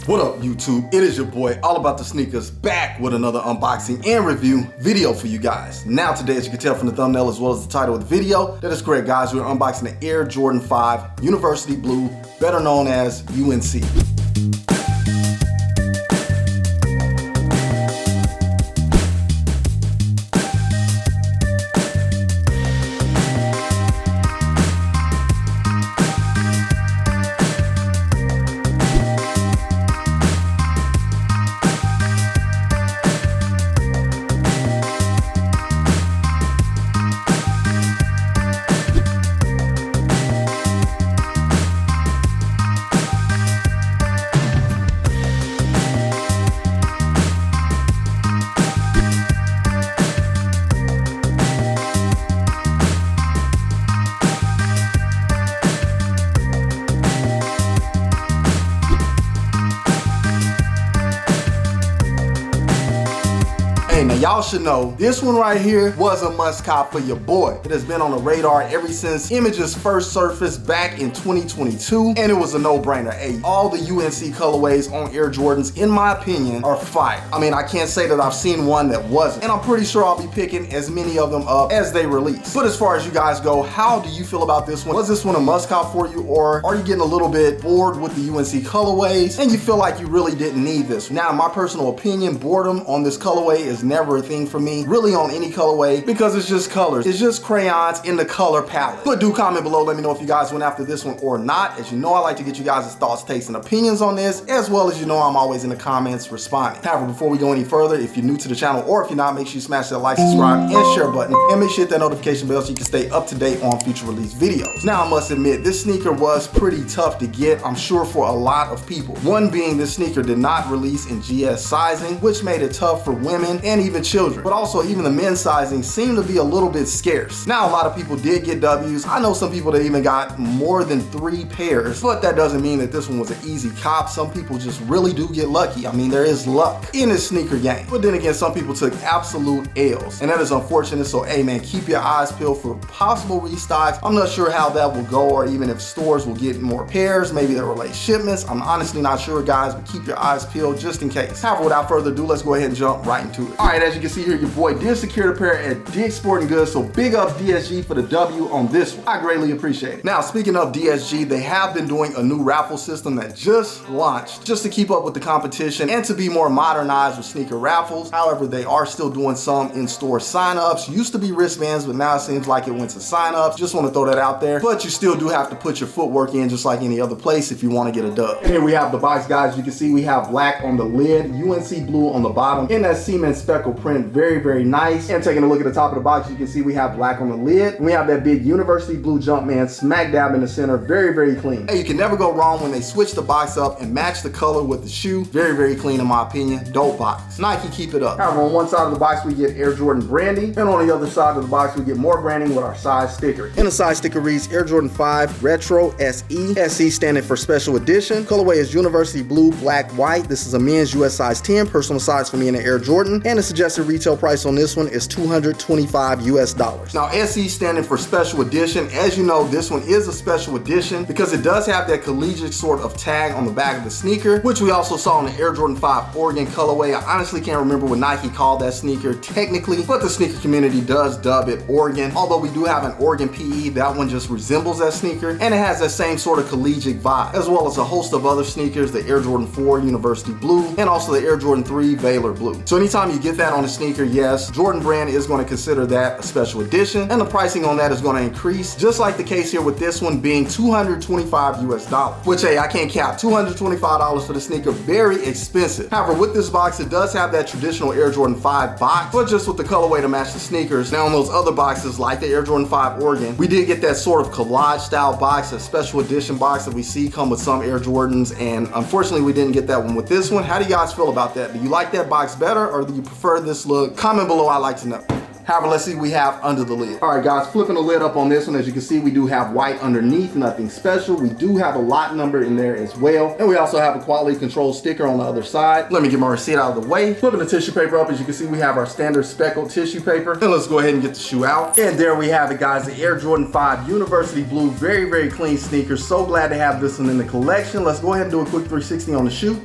What up, YouTube? It is your boy, All About The Sneakerz, back with another unboxing and review video for you guys. Now today, as you can tell from the thumbnail as well as the title of the video, that is correct, guys. We're unboxing the Air Jordan 5 University Blue, better known as UNC. Now y'all should know this one right here was a must cop for your boy. It has been on the radar ever since images first surfaced back in 2022, and it was a no-brainer. Hey, all the UNC colorways on Air Jordans, in my opinion, are fire. I mean, I can't say that I've seen one that wasn't, and I'm pretty sure I'll be picking as many of them up as they release. But as far as you guys go, how do you feel about this one? Was this one a must cop for you, or are you getting a little bit bored with the UNC colorways and you feel like you really didn't need this? Now, in my personal opinion, boredom on this colorway is never a thing for me, really, on any colorway, because it's just colors. It's just crayons in the color palette. But do comment below, let me know if you guys went after this one or not. As you know, I like to get you guys' thoughts, takes, and opinions on this, as well as, you know, I'm always in the comments responding. However, before we go any further, if you're new to the channel, or if you're not, make sure you smash that like, subscribe, and share button, and make sure you hit that notification bell so you can stay up to date on future release videos. Now, I must admit, this sneaker was pretty tough to get, I'm sure, for a lot of people. One being, this sneaker did not release in GS sizing, which made it tough for women and even children. But also, even the men's sizing seemed to be a little bit scarce. Now, a lot of people did get W's. I know some people that even got more than 3 pairs, but that doesn't mean that this one was an easy cop. Some people just really do get lucky. I mean, there is luck in this sneaker game. But then again, some people took absolute L's, and that is unfortunate. So, hey man, keep your eyes peeled for possible restocks. I'm not sure how that will go, or even if stores will get more pairs. Maybe they'll relay shipments. I'm honestly not sure, guys, but keep your eyes peeled just in case. However, without further ado, let's go ahead and jump right into it. All right, as you can see here, your boy did secure the pair at Dick's Sporting Goods, so big up DSG for the W on this one. I greatly appreciate it. Now, speaking of DSG, they have been doing a new raffle system that just launched, just to keep up with the competition and to be more modernized with sneaker raffles. However, they are still doing some in-store sign-ups. Used to be wristbands, but now it seems like it went to sign-ups. Just want to throw that out there. But you still do have to put your footwork in just like any other place if you want to get a dub. And here we have the box, guys. You can see we have black on the lid, UNC blue on the bottom, and that cement speckle print. Very, very nice. And taking a look at the top of the box, you can see we have black on the lid. We have that big University Blue Jumpman smack dab in the center. Very, very clean. Hey, you can never go wrong when they switch the box up and match the color with the shoe. Very, very clean in my opinion. Dope box. Nike, keep it up. However, on one side of the box, we get Air Jordan branding, and on the other side of the box, we get more branding with our size sticker. And the size sticker reads Air Jordan 5 Retro SE. SE standing for Special Edition. Colorway is University Blue, black, white. This is a men's US size 10, personal size for me in the Air Jordan, and the suggested retail price on this one is $225 US. Now, SE standing for Special Edition. As you know, this one is a special edition because it does have that collegiate sort of tag on the back of the sneaker, which we also saw in the Air Jordan 5 Oregon colorway. I honestly can't remember what Nike called that sneaker technically, but the sneaker community does dub it Oregon. Although we do have an Oregon PE, that one just resembles that sneaker, and it has that same sort of collegiate vibe, as well as a host of other sneakers, the Air Jordan 4 University Blue, and also the Air Jordan 3 Baylor Blue. So anytime you get that on a sneaker, yes, Jordan brand is going to consider that a special edition, and the pricing on that is going to increase, just like the case here with this one being $225 US, which, hey, I can't cap. $225 for the sneaker, very expensive. However, with this box, it does have that traditional Air Jordan 5 box, but just with the colorway to match the sneakers. Now, on those other boxes, like the Air Jordan 5 Oregon, we did get that sort of collage style box, a special edition box that we see come with some Air Jordans, and unfortunately, we didn't get that one with this one. How do you guys feel about that? Do you like that box better, or do you prefer this look? Comment below, I'd like to know. However, let's see what we have under the lid. All right, guys, flipping the lid up on this one, as you can see, we do have white underneath, nothing special. We do have a lot number in there as well. And we also have a quality control sticker on the other side. Let me get my receipt out of the way. Flipping the tissue paper up, as you can see, we have our standard speckled tissue paper. And let's go ahead and get the shoe out. And there we have it, guys, the Air Jordan 5 University Blue. Very, very clean sneaker. So glad to have this one in the collection. Let's go ahead and do a quick 360 on the shoe.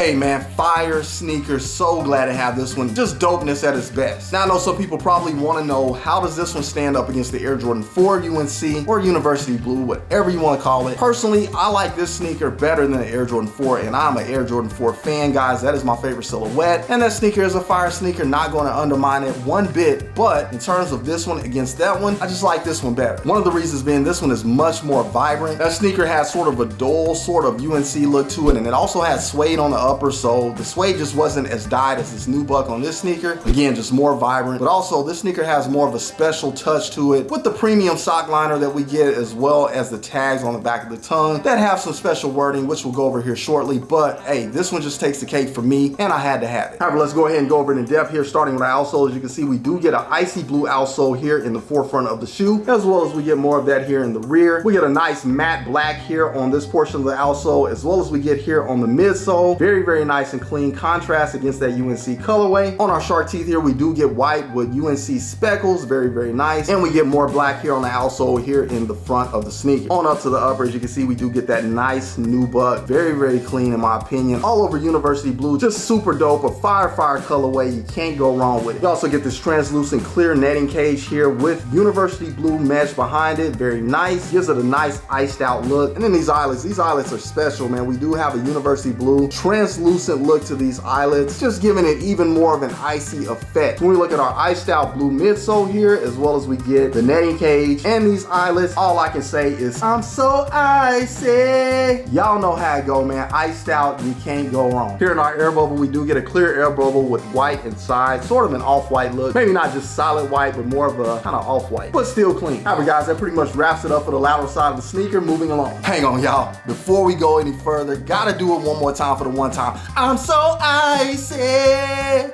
Hey man, fire sneaker. So glad to have this one. Just dopeness at its best. Now I know some people probably want to know, how does this one stand up against the Air Jordan 4 UNC or University Blue, whatever you want to call it. Personally, I like this sneaker better than the Air Jordan 4, and I'm an Air Jordan 4 fan, guys. That is my favorite silhouette, and that sneaker is a fire sneaker, not going to undermine it one bit. But in terms of this one against that one, I just like this one better. One of the reasons being this one is much more vibrant. That sneaker has sort of a dull sort of UNC look to it, and it also has suede on the upper sole. The suede just wasn't as dyed as this nubuck on this sneaker. Again, just more vibrant, but also this sneaker has more of a special touch to it with the premium sock liner that we get, as well as the tags on the back of the tongue that have some special wording, which we'll go over here shortly. But hey, this one just takes the cake for me, and I had to have it. However, let's go ahead and go over it in depth here, starting with the outsole. As you can see, we do get an icy blue outsole here in the forefront of the shoe, as well as we get more of that here in the rear. We get a nice matte black here on this portion of the outsole, as well as we get here on the midsole. Very, very nice and clean contrast against that UNC colorway. On our shark teeth here, we do get white with UNC speckles. Very, very nice. And we get more black here on the outsole here in the front of the sneaker. On up to the upper, as you can see, we do get that nice nubuck. Very, very clean in my opinion. All over University Blue. Just super dope. A fire colorway. You can't go wrong with it. You also get this translucent clear netting cage here with University Blue mesh behind it. Very nice. Gives it a nice iced out look. And then these eyelets. These eyelets are special, man. We do have a University Blue translucent look to these eyelets, just giving it even more of an icy effect. When we look at our iced out blue midsole here, as well as we get the netting cage and these eyelets, all I can say is, I'm so icy. Y'all know how it go, man. Iced out, you can't go wrong. Here in our air bubble, we do get a clear air bubble with white inside, sort of an off-white look. Maybe not just solid white, but more of a kind of off-white, but still clean. However, guys, that pretty much wraps it up for the lateral side of the sneaker. Moving along. Hang on, y'all. Before we go any further, gotta do it one more time for the one time. I'm so icy.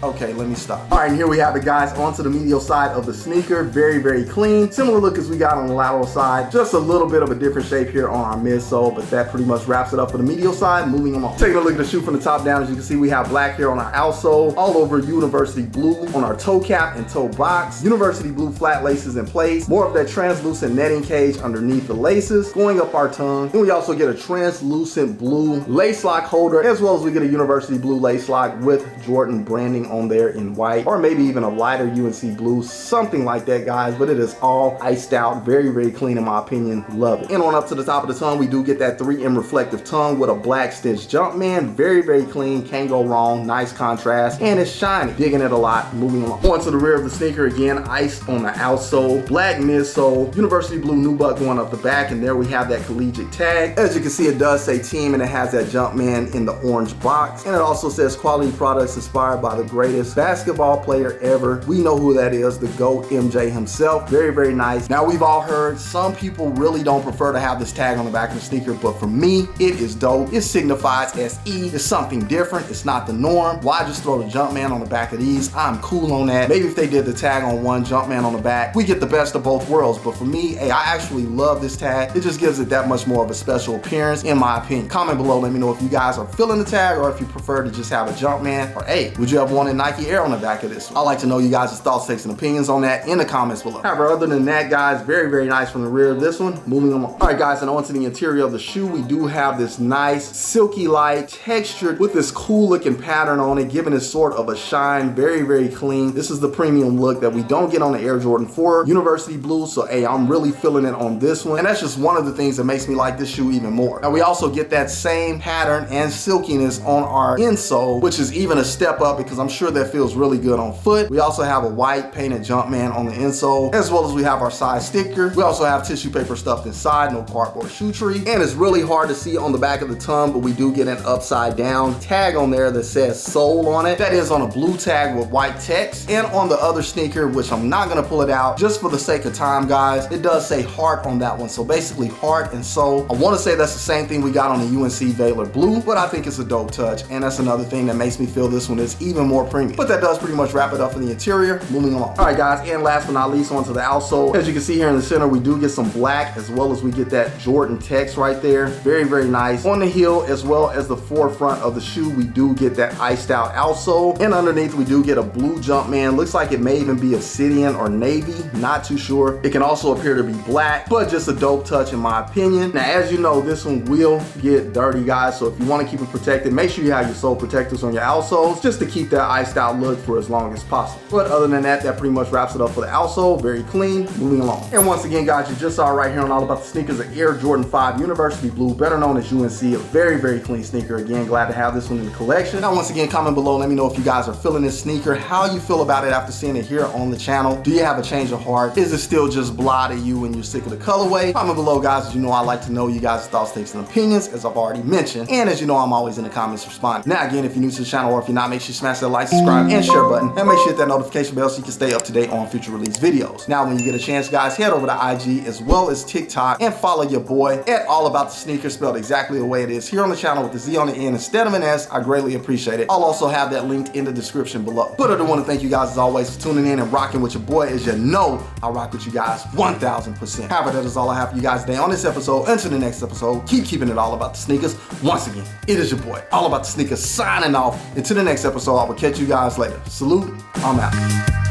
Okay, let me stop. All right, and here we have it, guys, onto the medial side of the sneaker. Very, very clean. Similar look as we got on the lateral side. Just a little bit of a different shape here on our midsole, but that pretty much wraps it up for the medial side. Moving along. Taking a look at the shoe from the top down, as you can see, we have black here on our outsole, all over University Blue on our toe cap and toe box. University Blue flat laces in place. More of that translucent netting cage underneath the laces, going up our tongue. And we also get a translucent blue lace lock holder, as well as we get a University Blue lace lock with Jordan branding on there in white, or maybe even a lighter UNC blue, something like that, guys. But it is all iced out. Very, very clean in my opinion. Love it. And on up to the top of the tongue, we do get that 3M reflective tongue with a black stitch Jumpman. Very, very clean. Can't go wrong. Nice contrast. And it's shiny. Digging it a lot. Moving along. On to the rear of the sneaker again. Iced on the outsole. Black midsole. University Blue nubuck going up the back. And there we have that Collegiate tag. As you can see, it does say team, and it has that Jumpman in the orange box. And it also says quality products inspired by the greatest basketball player ever. We know who that is, the GOAT MJ himself. Very, very nice. Now, we've all heard some people really don't prefer to have this tag on the back of the sneaker, but for me, it is dope. It signifies SE. It's something different. It's not the norm. Why just throw the Jumpman on the back of these? I'm cool on that. Maybe if they did the tag on one, Jumpman on the back, we get the best of both worlds. But for me, hey, I actually love this tag. It just gives it that much more of a special appearance, in my opinion. Comment below, let me know if you guys are feeling the tag, or if you prefer to just have a Jumpman, or hey, would you have wanted Nike Air on the back of this one? I'd like to know you guys' thoughts, takes, and opinions on that in the comments below. However, other than that, guys, very, very nice from the rear of this one. Moving along. All right, guys, and onto the interior of the shoe, we do have this nice silky light textured with this cool looking pattern on it, giving it sort of a shine. Very, very clean. This is the premium look that we don't get on the Air Jordan 4 University Blue, so hey, I'm really feeling it on this one, and that's just one of the things that makes me like this shoe even more. Now, we also get that same pattern and silkiness on our insole, which is even a step up, because I'm sure that feels really good on foot. We also have a white painted Jumpman on the insole, as well as we have our side sticker. We also have tissue paper stuffed inside, no cardboard shoe tree, and it's really hard to see on the back of the tongue, but we do get an upside down tag on there that says Soul on it. That is on a blue tag with white text. And on the other sneaker, which I'm not gonna pull it out just for the sake of time, guys, it does say heart on that one. So basically heart and soul. I want to say that's the same thing we got on the UNC Valor Blue, but I think it's a dope touch, and that's another thing that makes me feel this one is even more more premium. But that does pretty much wrap it up for the interior. Moving along. All right, guys, and last but not least, onto the outsole. As you can see here in the center, we do get some black, as well as we get that Jordan text right there. Very, very nice. On the heel, as well as the forefront of the shoe, we do get that iced out outsole. And underneath, we do get a blue Jumpman. Looks like it may even be obsidian or navy. Not too sure. It can also appear to be black, but just a dope touch in my opinion. Now, as you know, this one will get dirty, guys. So if you want to keep it protected, make sure you have your sole protectors on your outsoles just to keep that iced out look for as long as possible. But other than that, that pretty much wraps it up for the outsole. Very clean. Moving along. And once again, guys, you just saw right here on All About the Sneakers, the Air Jordan 5 University Blue, better known as UNC. A very, very clean sneaker. Again, glad to have this one in the collection. Now, once again, comment below. Let me know if you guys are feeling this sneaker, how you feel about it after seeing it here on the channel. Do you have a change of heart? Is it still just blah to you and you're sick of the colorway? Comment below, guys. As you know, I like to know you guys' thoughts, takes, and opinions, as I've already mentioned. And as you know, I'm always in the comments responding. Now, again, if you're new to the channel, or if you're not, make sure you smash that like, subscribe, and share button. And make sure you hit that notification bell so you can stay up to date on future release videos. Now, when you get a chance, guys, head over to IG as well as TikTok and follow your boy at All About the Sneakers, spelled exactly the way it is here on the channel with the Z on the end instead of an S. I greatly appreciate it. I'll also have that linked in the description below. But I do want to thank you guys as always for tuning in and rocking with your boy. As you know, I rock with you guys 1000%. However, that is all I have for you guys today on this episode. Until the next episode, keep keeping it all about the sneakers. Once again, it is your boy, All About the Sneakers, signing off. Until the next episode, I will catch you guys later. Salute, I'm out.